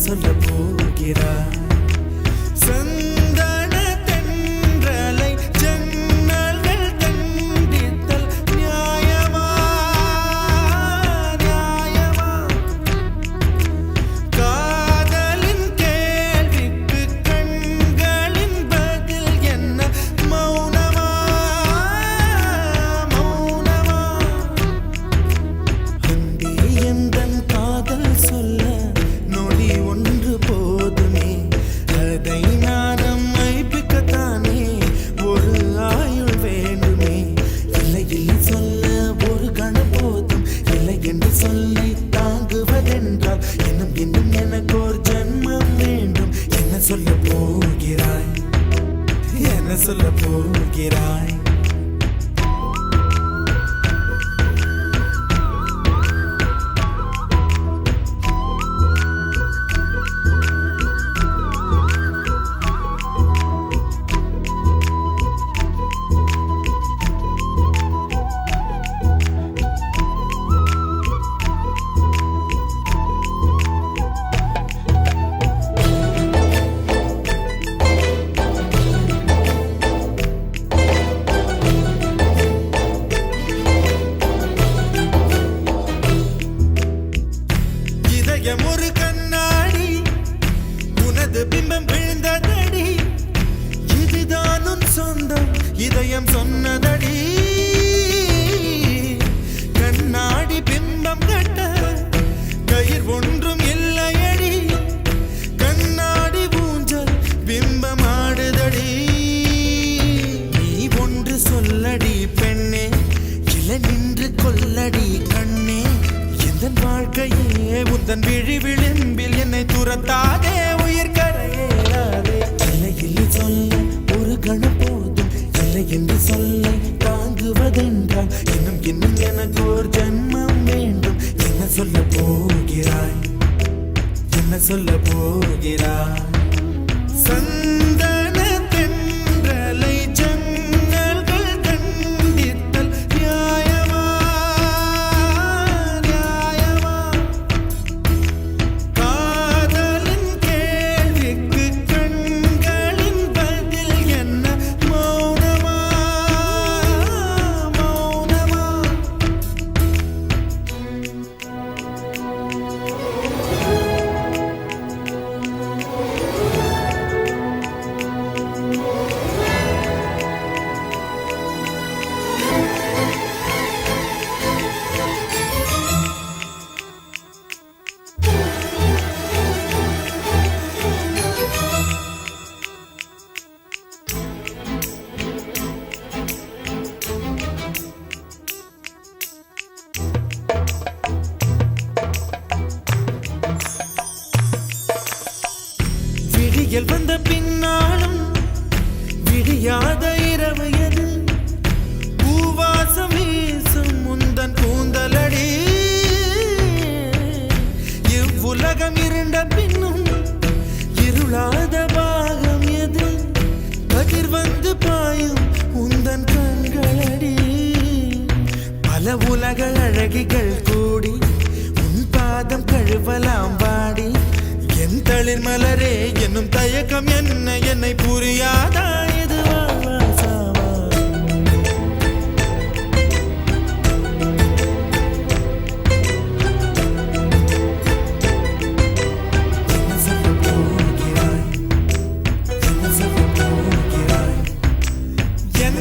சொல்ல போகிறாய் சந்தன தென்றலை ஜன்னல்கள் தண்டித்தல் நியாயமா நியாயமா காதலின் கேள்விக்கு கண்களின் பதில் என்ன மௌனமா மௌனமா அன்பே எந்தன் காதல் சொல்ல நொடி ஒன்று போதுமே அதை நானும் மைப்பிக்கத்தானே ஒரு ஆயுள் வேண்டுமே இல்லை இல்லை சொல்ல ஒரு கணம் போதும் இல்லை என்று சொல்லி தாங்குவதென்றால் இன்னும் இன்னும் எனக்கு ஒரு ஜன்மம் வேண்டும் என்ன சொல்ல போகிறாய் என்ன சொல்ல போகிறாய் இதயம் ஒரு கண்ணாடி உனது பிம்பம் விழுந்ததடி இதுதான் உன் சொந்தம் இதயம் சொன்னதடி கண்ணாடி பிம்பம் கட்ட கயிர் ஒன்றும் இல்லையடி கண்ணாடி ஊஞ்சல் பிம்பம் ஆடுதடி நீ ஒன்று சொல்லடி பெண்ணே இல நின்று கொல்லடி கண்ணே எந்தன் வாழ்க்கையே உந்தன் விழி விளிம்பில் என்னை துரத்தாதே உயிர் கரையேறாதே இல்லை இல்லை சொல்ல ஒரு கணம் போதும் இல்லை என்று சொல்ல தாங்குவதென்றால் இன்னும் இன்னும் எனக்கு ஒரு ஜன்மம் வேண்டும் என்ன சொல்ல போகிறாய் என்ன சொல்ல போகிறாய் சந்தன தென்றலை ஜன்னல்கள் தண்டித்தல் நியாயமா நியாயமா காதலின் கேள்விக்கு கண்களின் பதில் என்ன மௌனமா மௌனமா விடியல் வந்த பின்னாலும் விடியாத இரவு எது பூவாசம் வீசும் முந்தன் கூந்தலடி இவ்வுலகம் இருண்ட பின்னும் இருளாத பாகம் எது கதிர் வந்து பாயும் உந்தன் கண்களடி பல உலக அழகிகள் கூடி உன் பாதம் கழுவலாம் வாடி என் தளிர் மலரே என்னும் தயக்கம் என்ன என்னை புரியாதா இது வாசாவா என்ன சொல்ல போகிறாய் என்ன சொல்ல போகிறாய் என்ன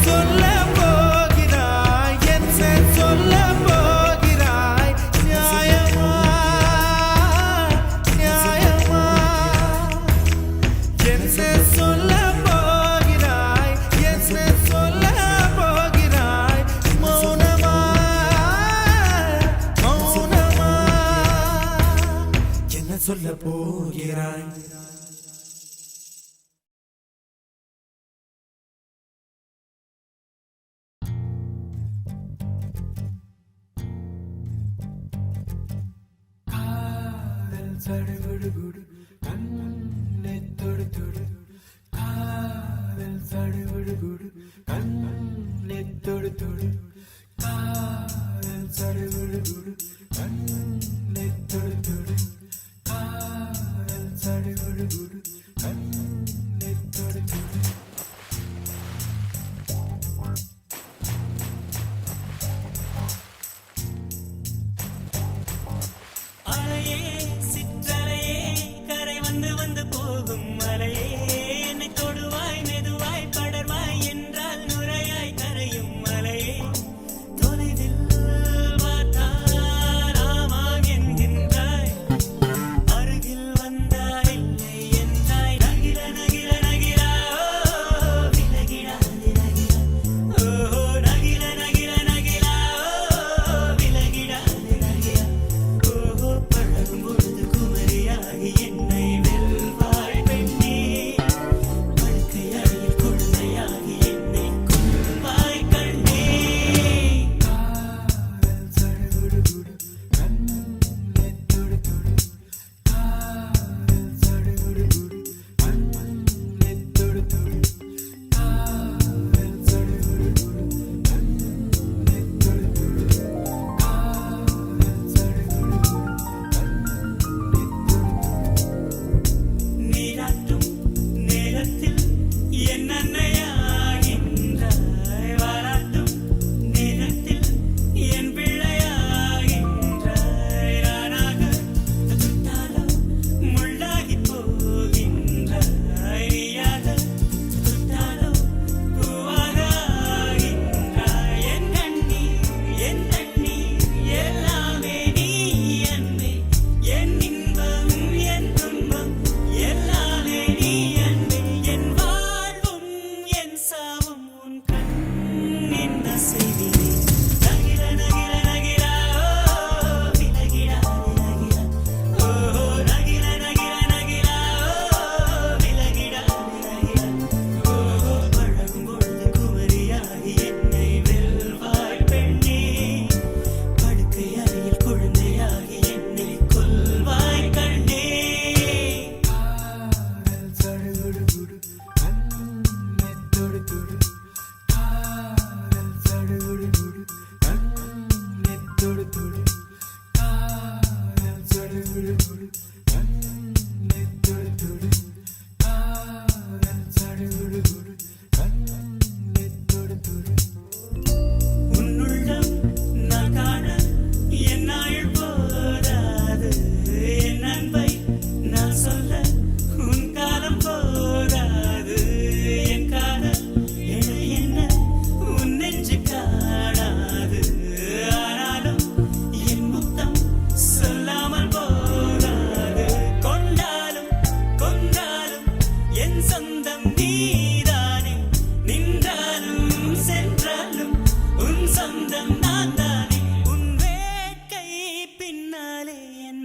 சொல்ல போகிறாய் என்ன சொல்ல போகிறாய் நியாயமா நியாயமா என்ன சொல்ல போகிறாய் என்ன சொல்ல போகிறாய் மௌனமா மௌனமா என்ன சொல்ல போகிறாய் சடுகுடு கண்ணை தொடு தொடு காதல் சடுகுடு கண்ணை தொடு தொடு காதல் சடுகுடு கண்ணை தொடு தொடு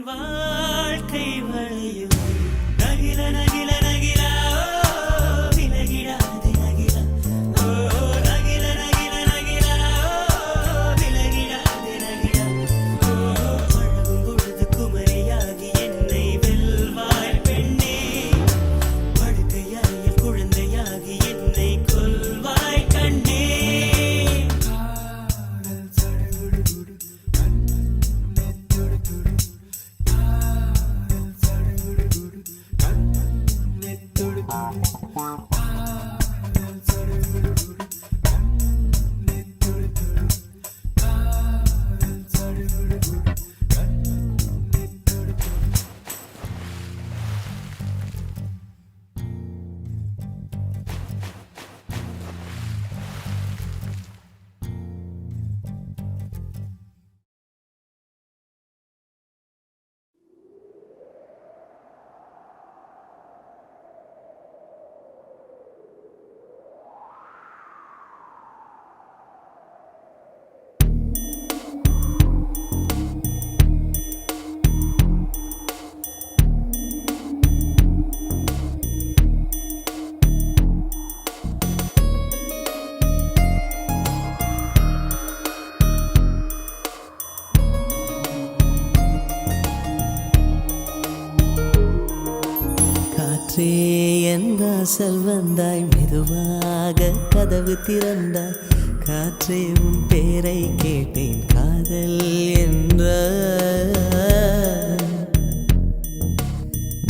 வாழ்க்கை வளையும் நகில நகில நகிலா விலகிடாதே நகிலா நகில நகில நகிலா விலகிடாதே நகிலா அழகும் பொழுது குமரியாகி என்னை வெல்வாய் பெண்ணே படுக்கையாயில் குழந்தையாகி என்னை கொல்வாய் கண்ணே காதல் சடுகுடு கண்ணே தொடு தொடு காதல் சடுகுடு கண்ணே தொடு தொடு காதல் சடுகுடு கண்ணே தொடு தொடு காதல் சடுகுடு கண்ணே தொடு தொடு காற்றே என் வாசல் வந்தாய் மெதுவாக கதவு திறந்தாய் காற்றே உன் பேரை கேட்டேன் காதல் என்ற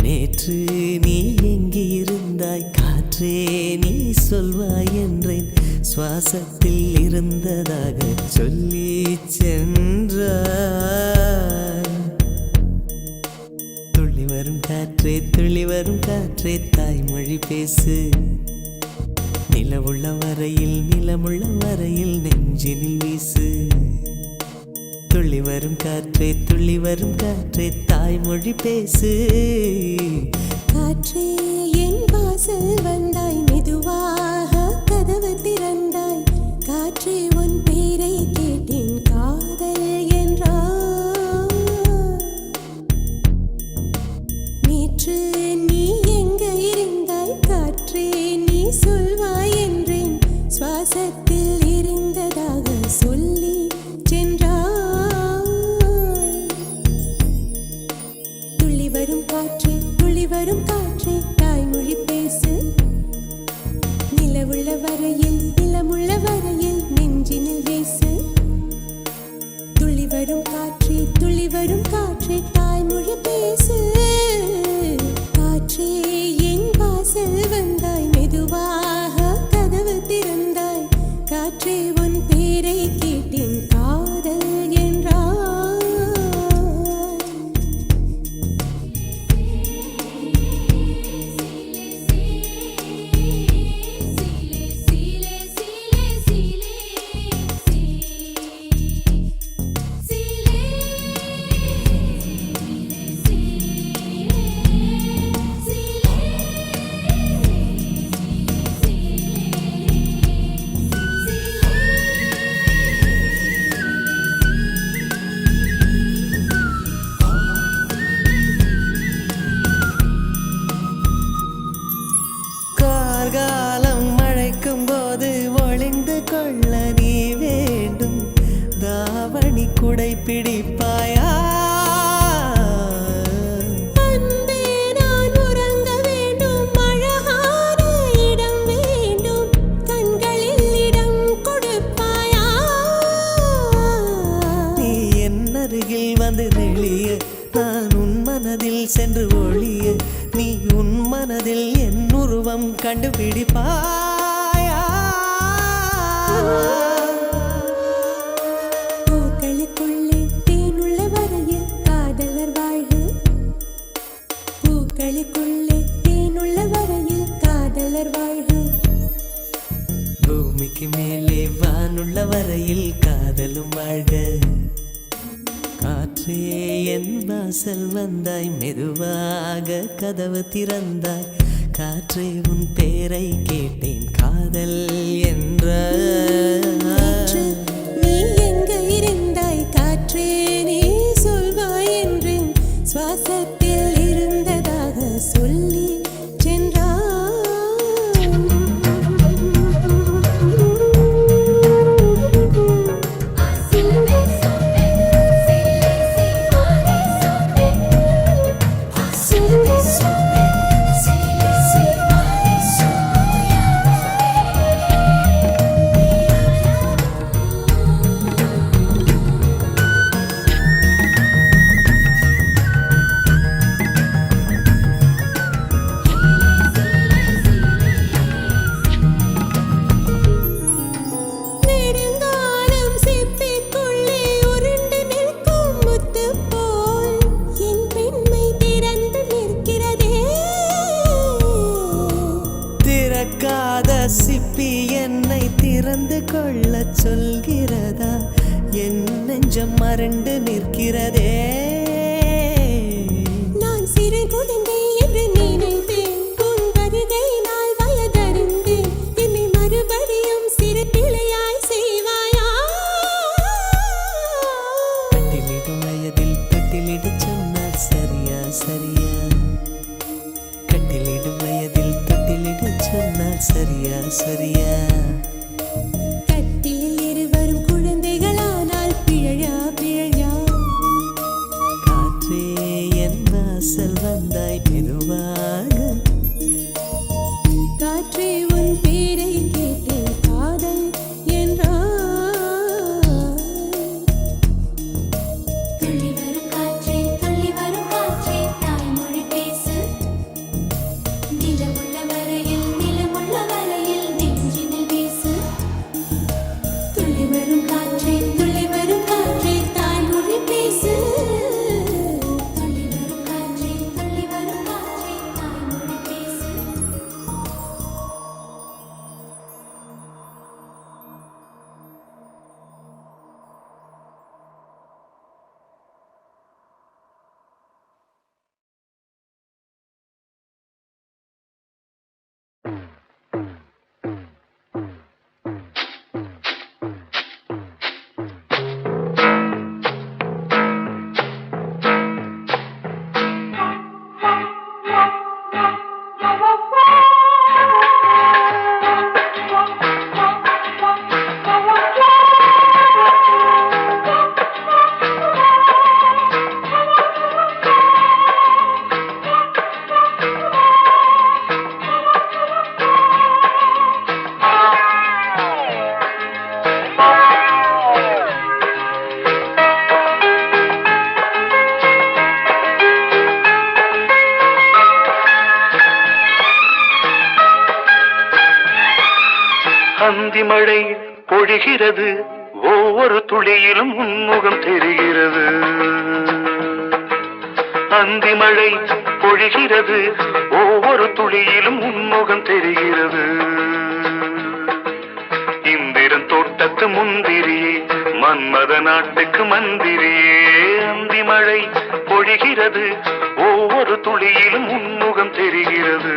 நேற்று நீ எங்கே இருந்தாய் காற்றே நீ சொல்வாய் என்றேன் சுவாசத்தில் இருந்ததாக சொல்லி சென்றாய் துள்ளி வரும் காற்றே தாய்மொழி பேசு நிலவுள்ள வரையில் நிலமுள்ள வரையில் நெஞ்சினில் வீசு துள்ளி வரும் காற்றே தாய்மொழி பேசு காற்றே என் வாசல் வந்தாய் மெதுவாக கதவு திறந்தாய் காற்றே உன் பேரை கேட்டேன் காதல் என்றாய் நேற்று நீ எங்க இருந்தாய் காற்றே நீ சொல்வாய் என்றேன் சுவாசத்தில் இருந்ததாக சொல்லி சென்றாய் துள்ளி வரும் காற்றே தாய்மொழி பேசு நிலவுள்ள வரையில் நிலமுள்ள வரையில் நெஞ்சினில் வீசு துள்ளி வரும் காற்றே தாய்மொழி பேசு காற்றே என் வாசல் வந்தாய் மெதுவாக கதவு திறந்தாய் காற்றே உன் பேரை கேட்டேன் காதல் என்றாய் கார்காலம் மழைக்கும் போது ஒளிந்து கொள்ள நீ வேண்டும் தாவணி குடை பிடிப்பாயா அன்பே நான் உறங்க வேண்டும் அழகான இடம் வேண்டும் கண்களில் இடம் கொடுப்பாயா நீ என் அருகில் வந்து நெளிய நான் உன் மனதில் சென்று ஒளிய நீ உன் மனதில் என் உருவம் கண்டுபிடிப்பாயா பூக்களுக்குள்ளே தேனுள்ள வரையில் காதலர் வாழ்வு பூக்களுக்குள்ளே தேனுள்ள வரையில் காதலர் வாழ்வு பூமிக்கு மேலே வானுள்ள வரையில் காதலும் வாழ்க காற்றே என் வாசல் வந்தாய் மெதுவாக கதவு திறந்தாய் காற்றே உன் பேரை கேட்டேன் காதல் என்ற காற்று, நீ எங்க இருந்தாய் காற்றே நீ சொல்வாய் என்றேன் சுவாசத்தில் இருந்ததாக சொல்லி நெடுங்காலம் சிப்பிக்குள்ளே உருண்டு நிற்கும் முத்து போல் என் பெண்மை திறந்து நிற்கிறதே. திறக்காத சிப்பி என்னை திறந்து கொள்ளச் சொல்கிறதா? என் நெஞ்சம் மறண்டு நிற்கிறதே. நான் சிறு குழந்தை என்று நினைத்தேன், உன் வருகையினால் வயதறிந்தேன். என்னை மறுபடியும் சிறு பிள்ளையாய் செய்வாயா? கட்டிலிடும் வயதில் தொட்டிலிடச் சொன்னால் சரியா சரியா? கட்டிலிடும் வயதில் தொட்டிலிடச் சொன்னால் சரியா சரியா? கட்டிலில் இருவரும் குழந்தைகளானால் பிழையா பிழையா? காற்றே என் வாசல் வந்தாய் மெதுவாக. காற்றே உன் பேரை கேட்டு காதல் என்றாய். துள்ளி வரும் காற்றே தாய்மொழி பேசு. நிலமுள்ள வரையில் நெஞ்சினில் வீசு. துள்ளி வரும் காற்றே தாய்மொழி பேசு. துள்ளி வரும் காற்றே தாய்மொழி பேசு. அந்தி மழை பொழிகிறது, ஒவ்வொரு துளியிலும் உன்முகம் தெரிகிறது. அந்தி மழை பொழிகிறது, ஒவ்வொரு துளியிலும் உன்முகம் தெரிகிறது. இந்திரன் தோட்டத்து முந்திரியே, மன்மத நாட்டுக்கு மந்திரியே. அந்தி மழை பொழிகிறது, ஒவ்வொரு துளியிலும் உன்முகம் தெரிகிறது.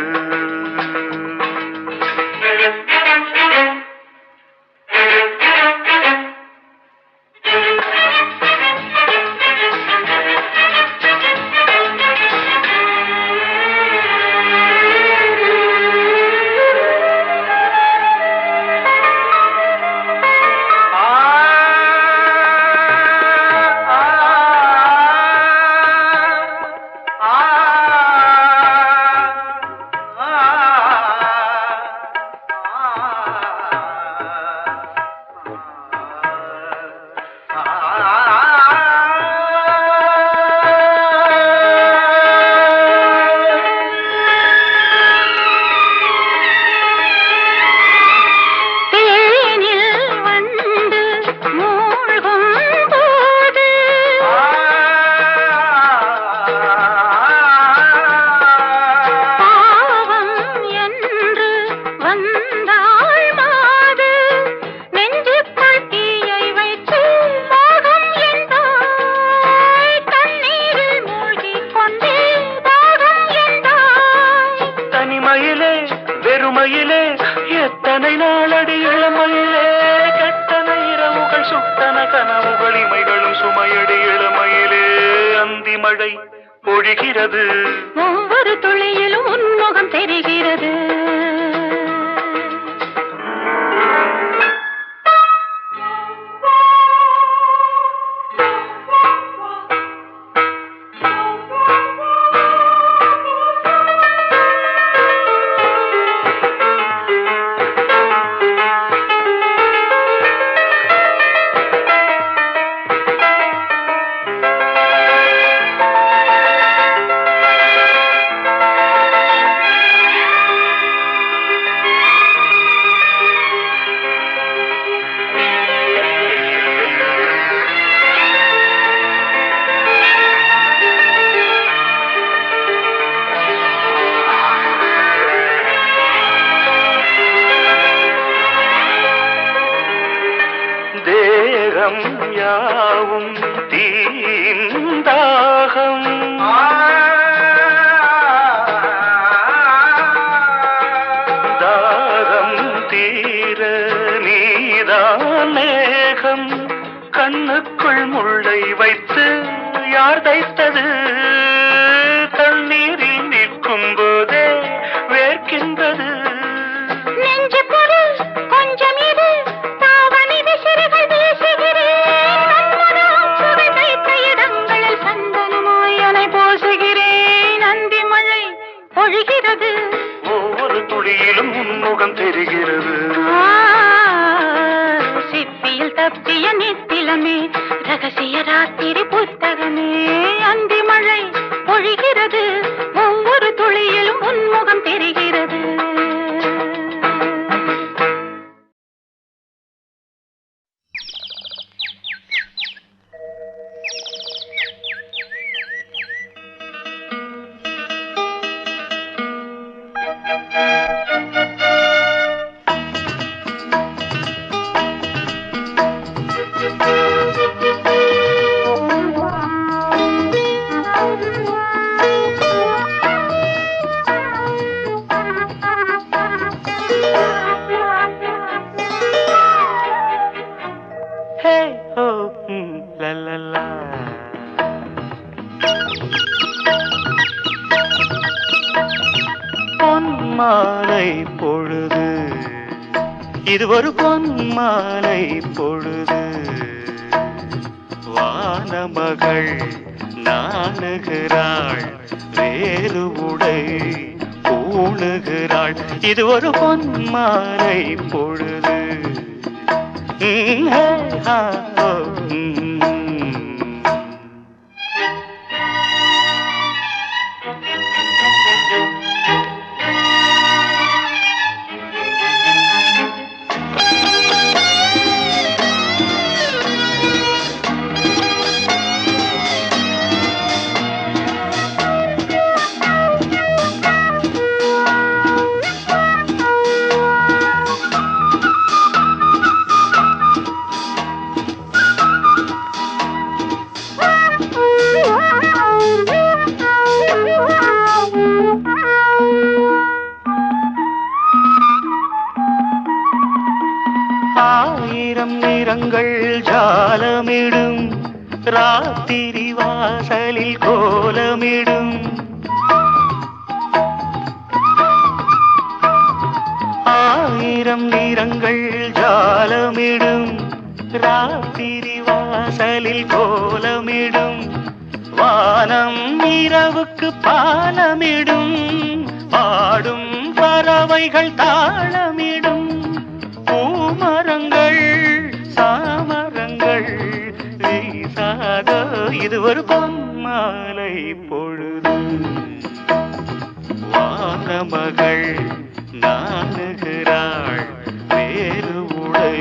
வெறுமையிலே எத்தனை நாளடி இளமையிலே கெட்டன இரவுகள் சுட்டன கனவுகள் இமைகளும் சுமையடி இளமையிலே அந்தி மழை பொழிகிறது. ஒவ்வொரு துளியிலும் உன்முகம் தெரிகிறது. தேகம் யாவும் தீந்தாகம். தாகம் தீர நீதான் மேகம். கண்ணுக்குள் முள்ளை வைத்து யார் தைத்தது? தண்ணீரில் நிற்கும் போதே வேர்க்கின்றது. நெஞ்சு பொருள் கொஞ்சம் இரு, தாவணி விசிறிகள் வீசுகிறேன். நன்மனம் சுவை தைத்த இடங்களில் சந்தனமாய் அலை போசுகிறேன். அந்தி மழை பொழிகிறது. ஒவ்வொரு துளியிலும் உன்முகம் தெரிகிறது. சிப்பியில் தப்பிய நித்திலமே, ரகசிய ராத்திரி புத்தகமே. அந்தி மழை பொழிகிறது. ஒவ்வொரு துளியிலும் உன்முகம் தெரிகிறது. Hey ho, la la la. பொன்மாலை பொழுது, இது ஒரு பொன்மாலை பொழுது. வானமகள் நாணுகிறாள், வேறு உடை பூணுகிறாள். இது ஒரு பொன்மாலை பொழுது. ஆயிரம் நிறங்கள் ஜாலமிடும், ராத்திரி வாசலில் கோலமிடும். ஆயிரம் நிறங்கள் ஜாலமிடும், ராத்திரி வாசலில் கோலமிடும். வானம் இரவுக்கு பாலமிடும், பாடும் பறவைகள் தாளமிடும். பூமரங்கள் சாமரங்கள் வீசாதோ, இது ஒரு பொன்மாலை பொழுது. வானமகள் நாணுகிறாள், வேறு உடை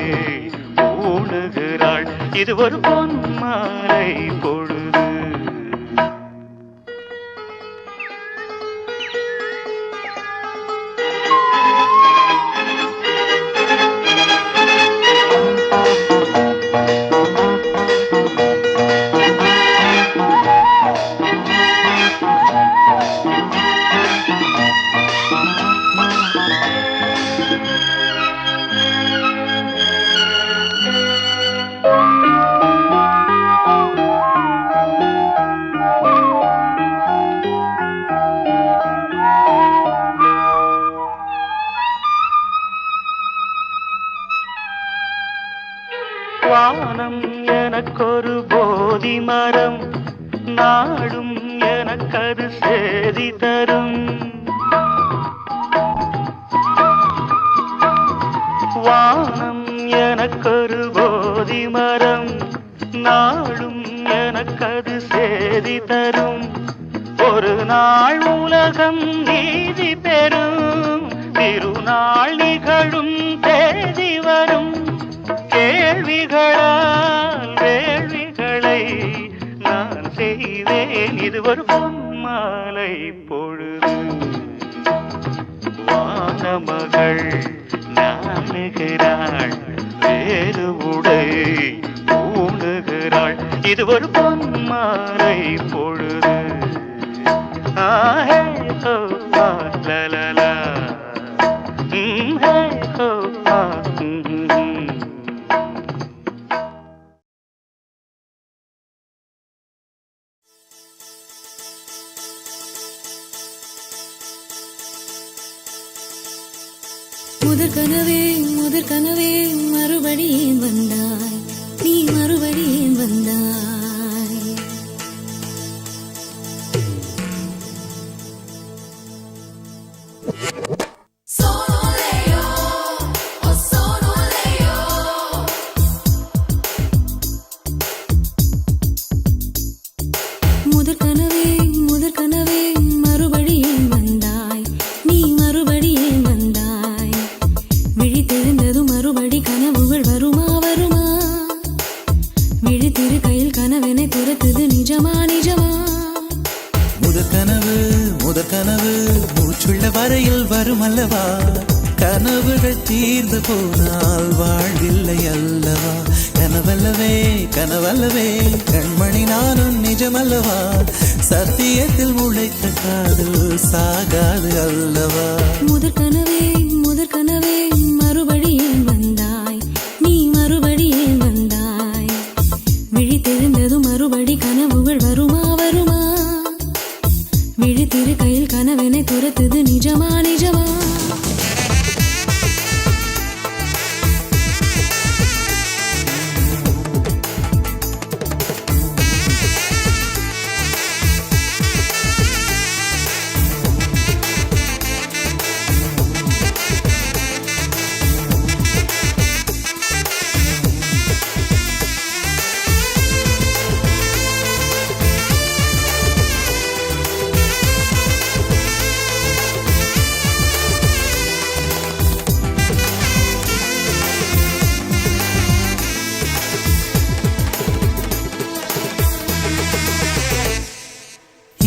பூணுகிறாள். இது ஒரு பொன்மாலை பொழுது. சேதி தரும். வானம் எனக்கொரு போதி மரம், நாளும் எனக்கது சேதி தரும். ஒரு நாள் உலகம் நீதி பெறும், திருநாள் நிகழும் தேதி வரும். கேள்விகளால் வேள்விகளை நான் செய்வேன், இது ஒரு பொன்மாலை பொழுது. வானமகள் நாணுகிறாள், வேறு உடை ஊணுகிறாள், இது ஒரு பொன்மாலை பொழுது. ஆஹே ஹோ ஆ லலலா, ஹே ஹோ ஆ முதற் கனவே மறுபடியும் வந்தாய், நீ மறுபடியும் வந்தாய். முதற் கனவே மறுபடியும் வந்தாய், நீ மறுபடியும் வந்தாய். விழித்தெழுந்ததும் மறுபடி கனவுகள் வருமா வருமா? விழித்திரு கையில் கனவெனை துரத்துது நிஜமா நிஜமா? முதற் கனவு மூச்சுள்ள வரையில் வரும் அல்லவா? கனவுகள் தீர்ந்து போனால் வாழ்வில்லை அல்லவா? கனவல்லவே கனவல்லவே கண்மணி நானும் நிஜமல்லவா? சத்தியத்தில் உழைத்த காதல் சாகாது அல்லவா? முதற் கனவே மறுபடியும் வந்தாய், நீ மறுபடியும் வந்தாய். விழித்தெழுந்ததும் மறுபடி கனவுகள் வருமா வருமா? விழித்திரு கையில் கனவெனை துரத்துது நிஜமா நிஜமா?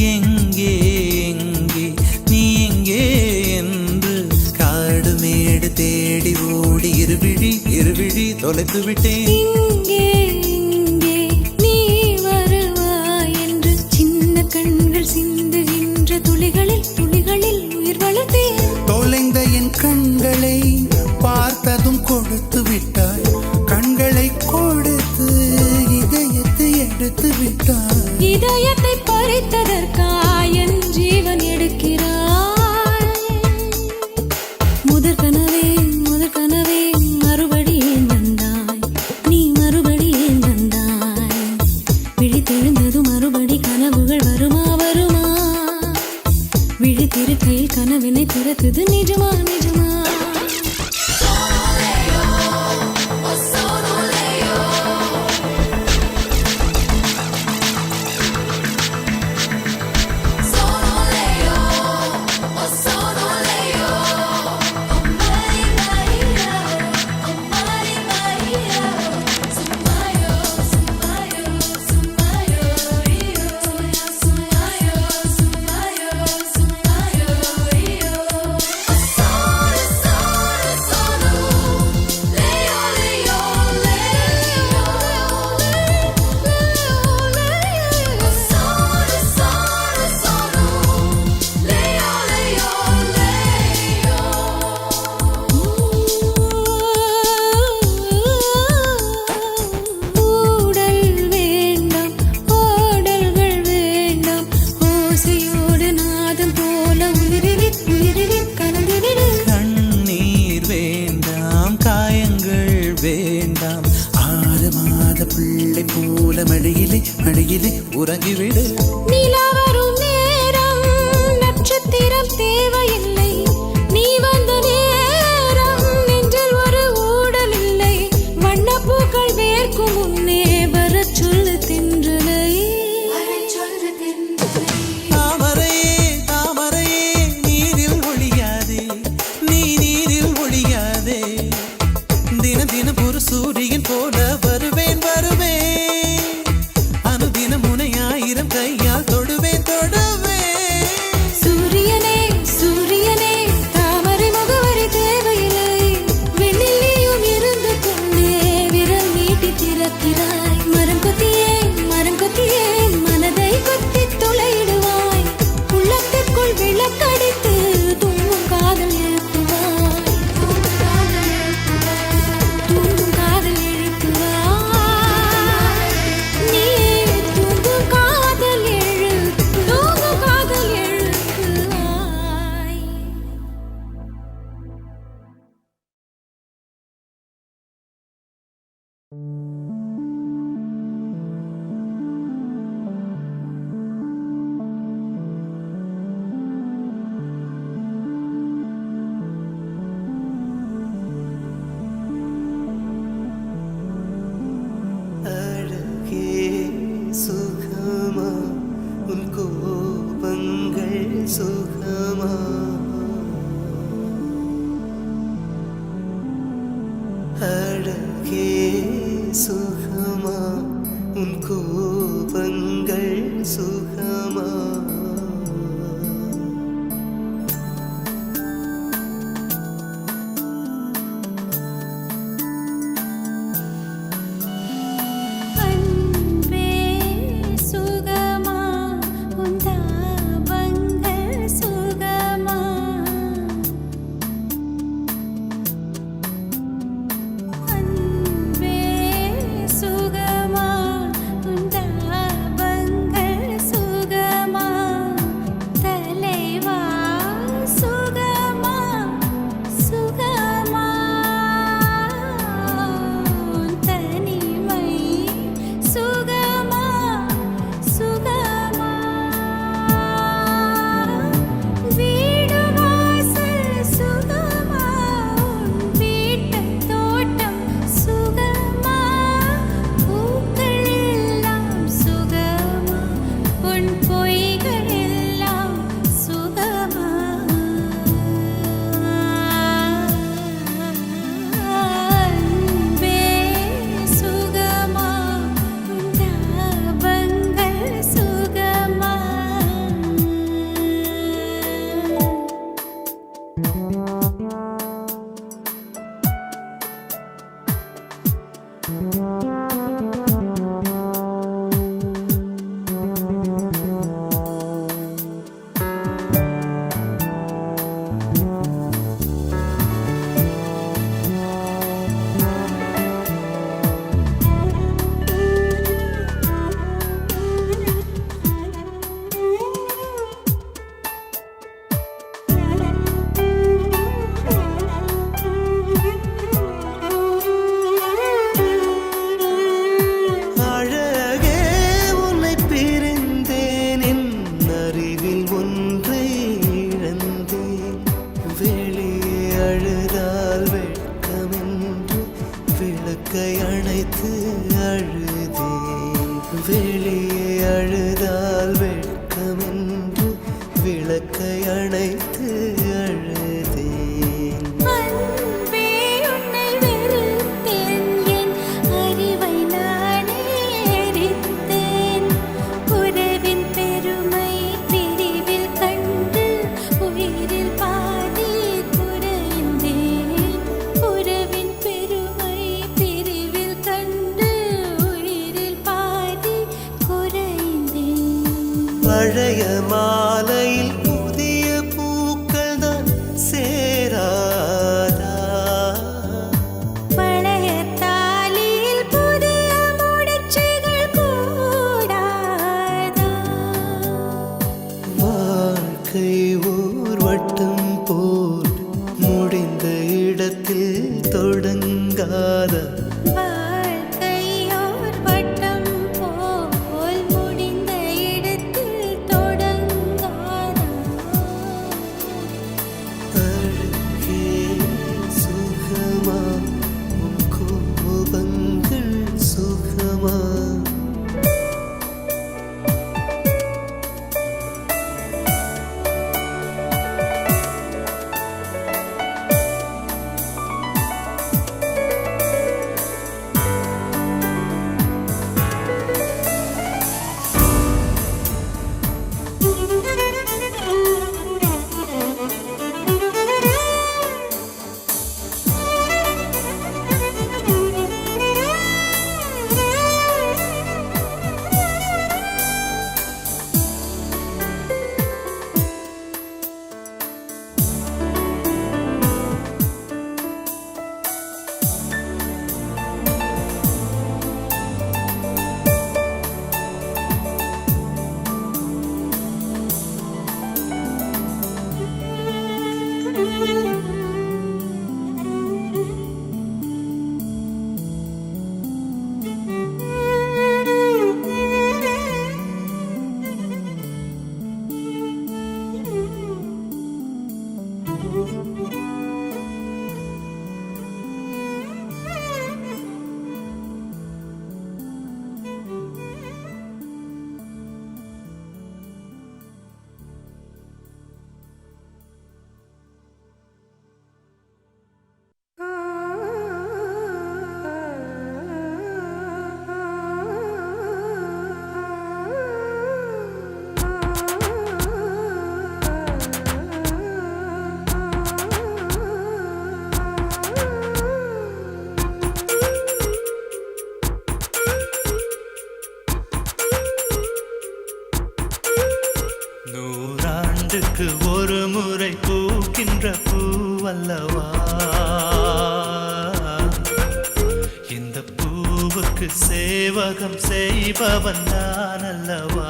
எங்கே எங்கே நீ எங்கே என்று காடு மேடு தேடி ஓடி இருவிழி தொலைத்து விட்டேன். இங்கே நீ வருவாய் என்று சின்ன கண்கள் சிந்துகின்ற துளிகளில் உயிர் வளர்த்தேன். தொலைந்த என் கண்களை பார்த்ததும் கொடுத்து விட்டாய், கண்களை கொடுத்து இதயத்தை எடுத்து விட்டாய். இதயத்தை பறித்ததற்காய் என் ஜீவன் எடுக்கிறாய். முதற் கனவே மறுபடியும் வந்தாய், நீ மறுபடியும் வந்தாய். விழித்தெழுந்ததும் மறுபடி கனவுகள் வருமா வருமா? விழித்திரு கையில் கனவினை துரத்துது நிஜமா நிஜமா? பிள்ளை போல மடியிலே உறங்கிவிடு. நிலா வரும் நேரம் சுகமா அழகே சுகமா உன் கோபங்கள் சுகமா அன்பே சுகமா உன் தாபங்கள் சுகமா அன்பே சுகமா உன் தாபங்கள் சுகமா தலைவா சுகமா சுகமா உன் தனிமை சுகமா சுகமா வீடு வாசல் சுகமா உன் வீட்டுத் தோட்டம் சுகமா பூக்கள் எல்லாம் சுகமா உன் பொய்கள் எல்லாம் சுகமா அன்பே சுகமா உன் தாபங்கள் சுகமா அழகே உன்னை பிரிந்தேன் என் அறிவில் ஒன்றை இழந்தேன் வெளியே அழுதால் வெட்கமென்று விளக்கை அணைத்து அழுதேன் வெளியே அழுதால் வெட்கமென்று விளக்கை அணைத்து அழுதேன் அன்பே உன்னை வெறுத்தேன் என் அறிவை நானே எரித்தேன் உறவின் பெருமை பிரிவில் கண்டு உயிரில் பாதி குறைந்தேன் உறவின் பெருமை பிரிவில் கண்டு உயிரில் பாதி குறைந்தேன் பழைய மாலையில் புதிய பூக்கள் தான் சேராதா பழைய தாலியில் புதிய முடிச்சுகள் கூடாதா வாழ்க்கை ஓர் வட்டம் போல் முடிந்த இடத்தில் தொடங்காத வாழ்க்கையோர் வட்டம் போல் முடிந்த இடத்தில் தொடங்காதா அழகே சுகமா உன் கோபங்கள் சுகமா நூறாண்டுக்கு ஒரு முறை பூக்கின்ற பூவல்லவா இந்த பூவுக்கு சேவகம் செய்பவன் நான் அல்லவா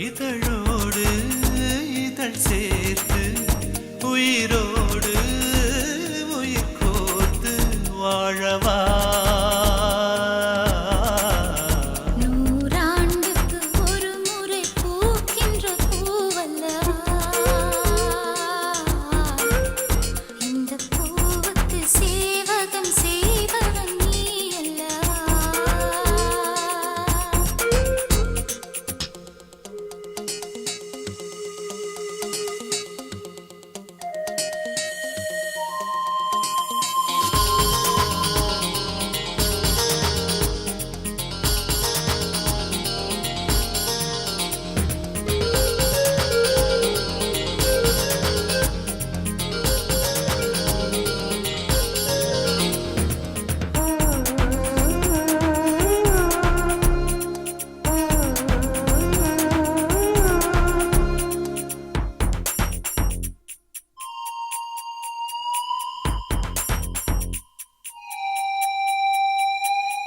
இதழோடு இதழ் சேர்த்து உயிரோடு உயிர் கோர்த்து வாழவா நூறாண்டுக்கு ஒரு முறை பூக்கின்ற பூவல்லவா இந்த பூவுக்கு சேவகம் செய்பவன் நீ அல்லவா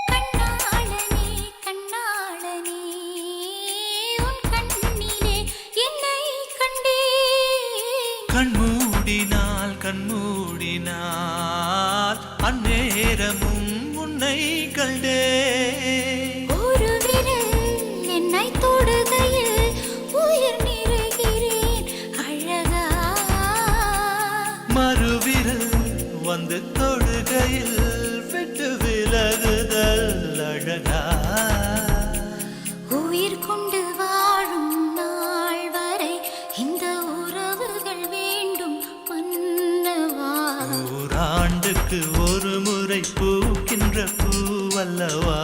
கண்ணாளனே கண்ணாளனே உன் கண்ணிலே என்னை கண்டேன் கண்மூடினால் அந்நேரமும் உன்னை கண்டே ஒரு விரல் என்னை தொடுகையில் உயிர் நிறைகிறேன் அழகா மறுவிரல் வந்து தொடுகையில் விட்டு விலகுதல் அழகா உயிர் கொண்டு வாழும் நாள் வரை இந்த உறவுகள் வேண்டும் மன்னவா நூறாண்டுக்கு ஒரு முறை பூக்கின்ற பூவல்லவா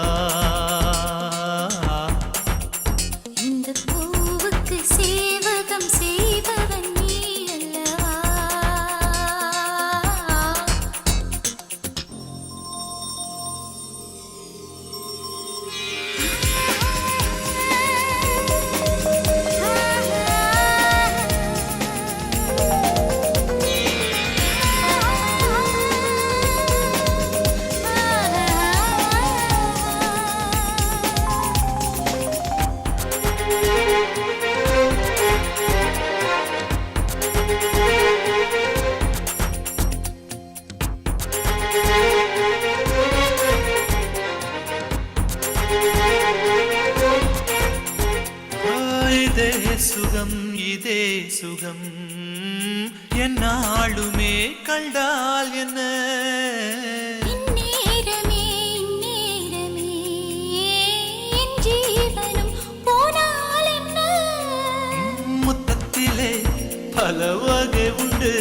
இந்த பூவுக்கு சேவகம் செய்பவன் நீ அல்லவா இதே சுகம் என்னாலுமே கண்டால் என்ன இந்நேரமே என் ஜீவனும் போனால் என்ன முத்தத்திலே பல வகை உண்டு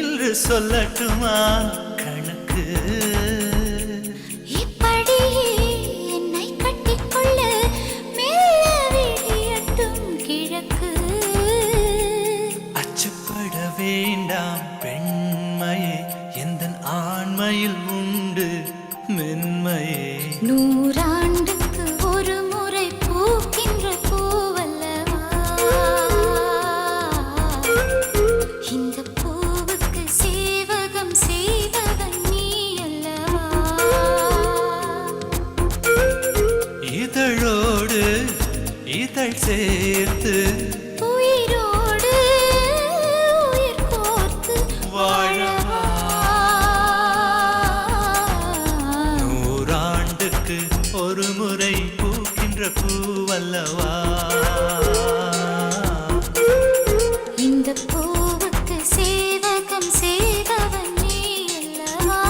இன்று சொல்லட்டுமா கணக்கு இப்படியே என்னை கட்டிக்கொள்ள மெல்ல விழியட்டும் கிழக்கு அச்சப்பட வேண்டாம் பெண்மையே எந்தன் ஆண்மையில் உண்டு மென்மையே நூறாண்டுக்கு ஒரு முறை பூக்கின்ற பூவல்லவா இந்த பூவுக்கு சேவகம் செய்பவன் நீ அல்லவா இதழோடு இதழ் சேர்த்து உயிரோடு உயிர் கோர்த்து வாழவா நூறாண்டுக்கு ஒரு முறை பூக்கின்ற பூவல்லவா இந்த பூவுக்கு சேவகம் செய்பவன் நீ அல்லவா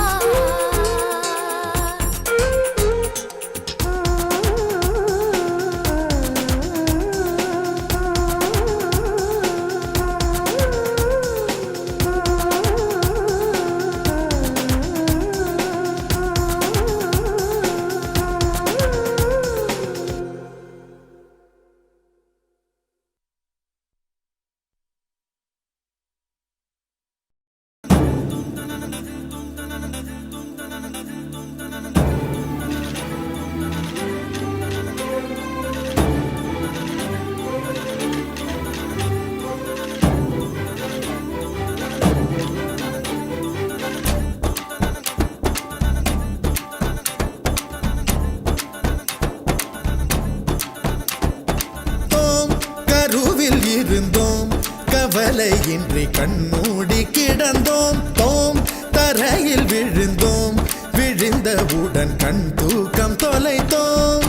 இருந்தோம் கவலையின்றி கண்மூடி கிடந்தோம் தோம் தரையில் விழுந்தோம் விழுந்தவுடன் கண் தூக்கம் தொலைத்தோம்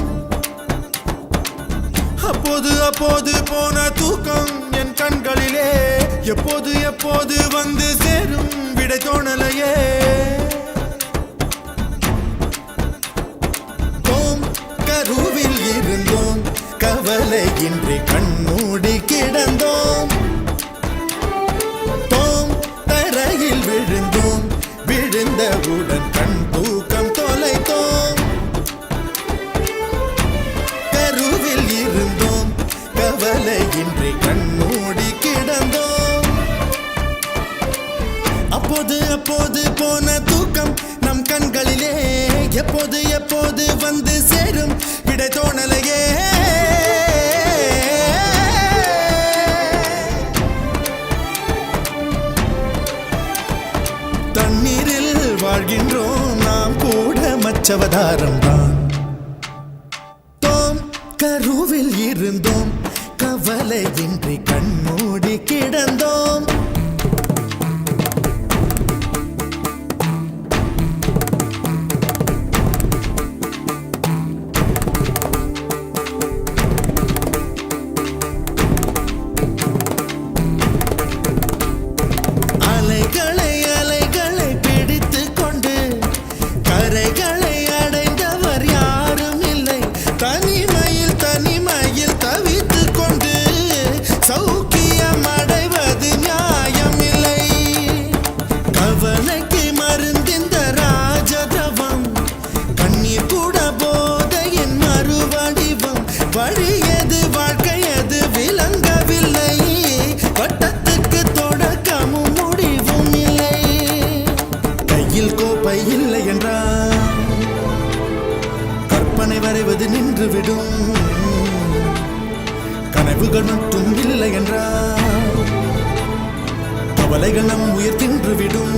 அப்போது அப்போது போன தூக்கம் என் கண்களிலே எப்போது எப்போது வந்து சேரும் விடை தோணலையே தோம் கருவில் இருந்தோம் கவலையின்றி கண்மூடி கிடந்தோம் தோம் தரையில் விழுந்தோம் விழுந்தவுடன் கண் தூக்கம் தொலைத்தோம் கருவில் இருந்தோம் கவலையின்றி கண்மூடி கிடந்தோம் அப்போது அப்போது போன தூக்கம் நம் கண்களிலே எப்போது எப்போது வந்து சேரும் விடை தோணலையே தண்ணீரில் வாழ்கின்றோம் நாம் கூட மச்சவதாரம் தான் தோம் கருவில் இருந்தோம் கவலையின்றி கண்மூடி கிடந்தோம் அலைகளை அலைகளை பிடித்துக் கொண்டு கரைகளை அடைந்தவர் யாரும் இல்லை தனிமையில் தனிமையில் தவித்துக் கொண்டு சௌக்கியம் அடைவது நியாயமில்லை கவலைக்கு மருந்திந்த ராஜதவம் கண்ணீர் கூட போதையின் மறுவடிவம் வழியது வாழ்க்கையது விளங்கவில்லை வட்டத்துக்கு தொடக்கமும் முடிவும் இல்லை கையில் கோப்பை இல்லை என்றால் கற்பனை வரைவது நின்றுவிடும் கனவுகள் மட்டும் இல்லை என்றால் கவலைகள் நம் உயிர் தின்றுவிடும்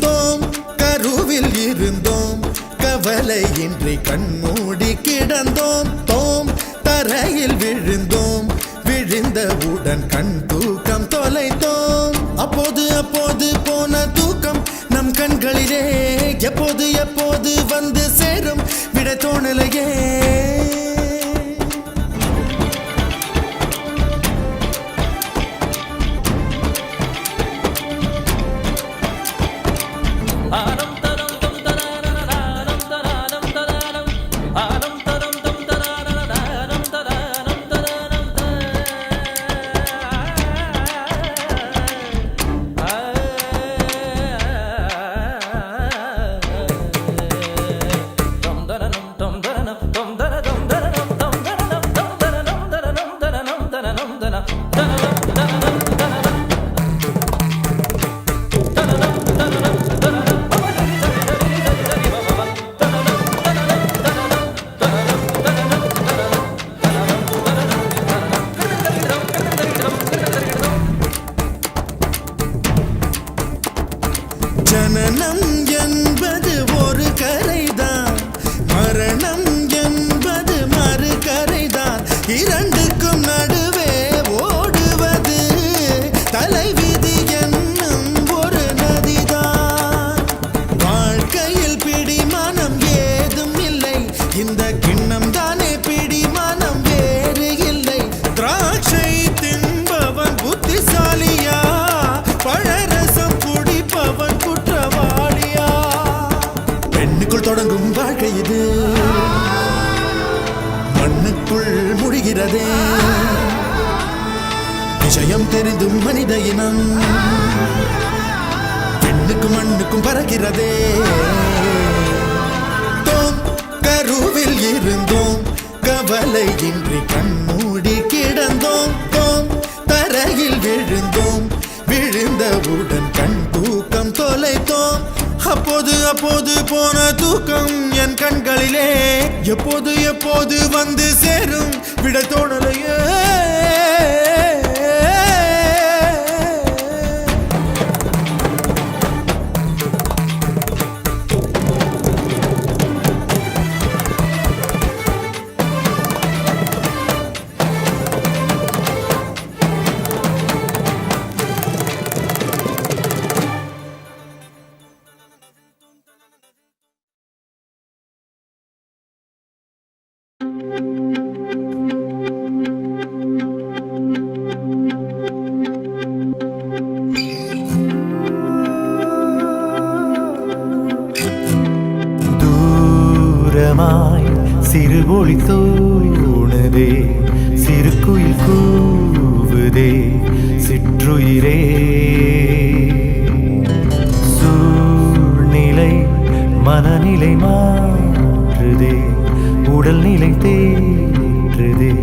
தோம் கருவில் இருந்தோம் கவலையின்றி கண்மூடி கிடந்தோம் தோம் தரையில் விழுந்தோம் விழுந்தவுடன் கண் தூக்கம் தொலைத்தோம் அப்போது அப்போது போன தூக்கம் நம் கண்களிலே எப்போது எப்போது வந்து சேரும் விடை தோணலையே ஜனனம் என்பது ஒரு கரைதான் மரணம் என்பது மறு கரைதான் இரண்டுக்கும் நடுவே ஓடுவது தலைவிதி என்னும் ஒரு நதிதான் வாழ்க்கையில் பிடிமானம் ஏதும் இல்லை இந்த கிண்ணம் தானே பிடிமானம் வேறு இல்லை திராட்சை தின்பவன் புத்திசாலியா பழரசம் குடிப்பவன் குற்றவாளியா பெண்ணுக்குள் தொடங்கும் வாழ்க்கை இது மண்ணுக்குள் முடிகிறதே விஷயம் தெரிந்தும் மனித இனம் பெண்ணுக்கும் மண்ணுக்கும் பறக்கிறதே தோம் கருவில் இருந்தோம் கவலையின்றி கண்மூடி கிடந்தோம் தோம் தரையில் விழுந்தோம் விழுந்தவுடன் கண் தூக்கம் தொலைத்தோம் அப்போது அப்போது போன தூக்கம் என் கண்களிலே எப்போது எப்போது வந்து சேரும் விடை தோணலையே சிறுவொளி தோணுதே சிறுகுயில் கூவுதே சிற்றுயிரே சூழ்நிலை மனநிலை மாற்றுதே உடல்நிலை தேற்றுதே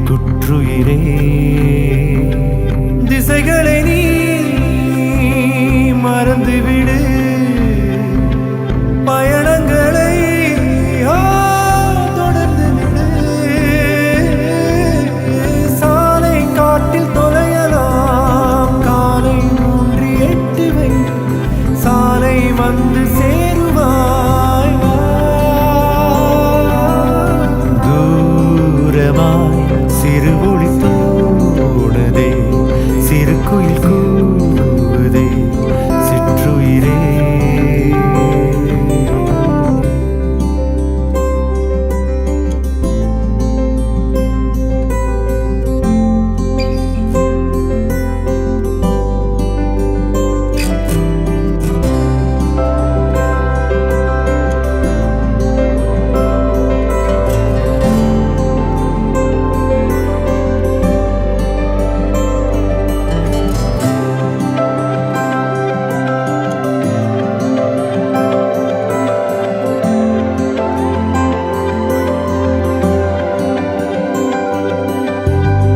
குற்றுயிரே திசைகளை நீ மறந்துவிடு பயணங்களை தொடர்ந்து விடு சாலை காட்டில் தொலையலாம் காலை ஊன்றி எட்டு வை சாலை வந்து சேருவாய் தூரமாய் சிறுவொளி தோணுதே சிறுகுயில் கூவுதே சிற்றுயிரே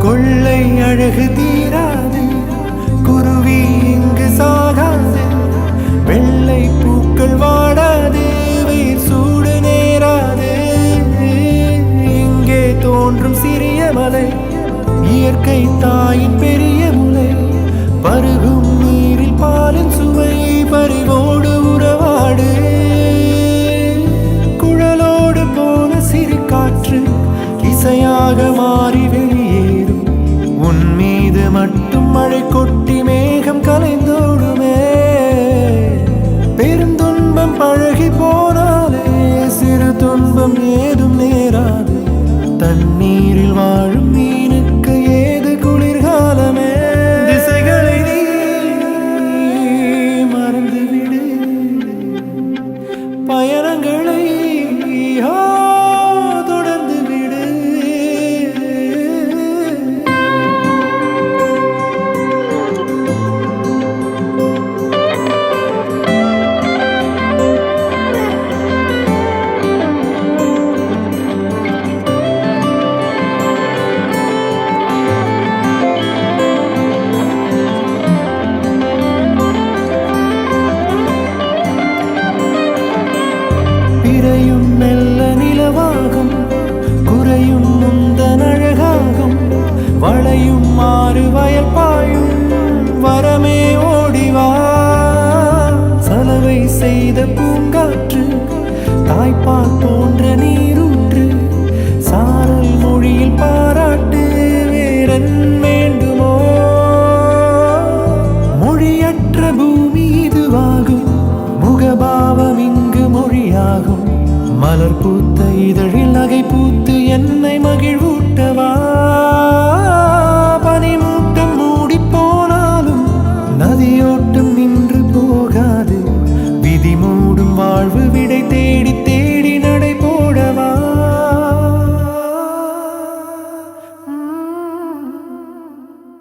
கொள்ளை அழகு தீராது குருவி இங்கு சாகாது வெள்ளை பூக்கள் வாடாது வெயில் சூடு நேராது இங்கே தோன்றும் சிறிய மலை இயற்கை தாயின் பெரிய முலை பருகும் நீரில் பாலின் சுவை பறிவோடு உறவாடு குழலோடு போன சிறு காற்று இசையாக மாறி வெளியேறும் உன் மீது மட்டும் மழை கொட்டி மேகம் கலைந்தோடுமே பெருந்துன்பம் பழகி போனாலே சிறு துன்பம் ஏதும் நேராது தண்ணீரில் வாழ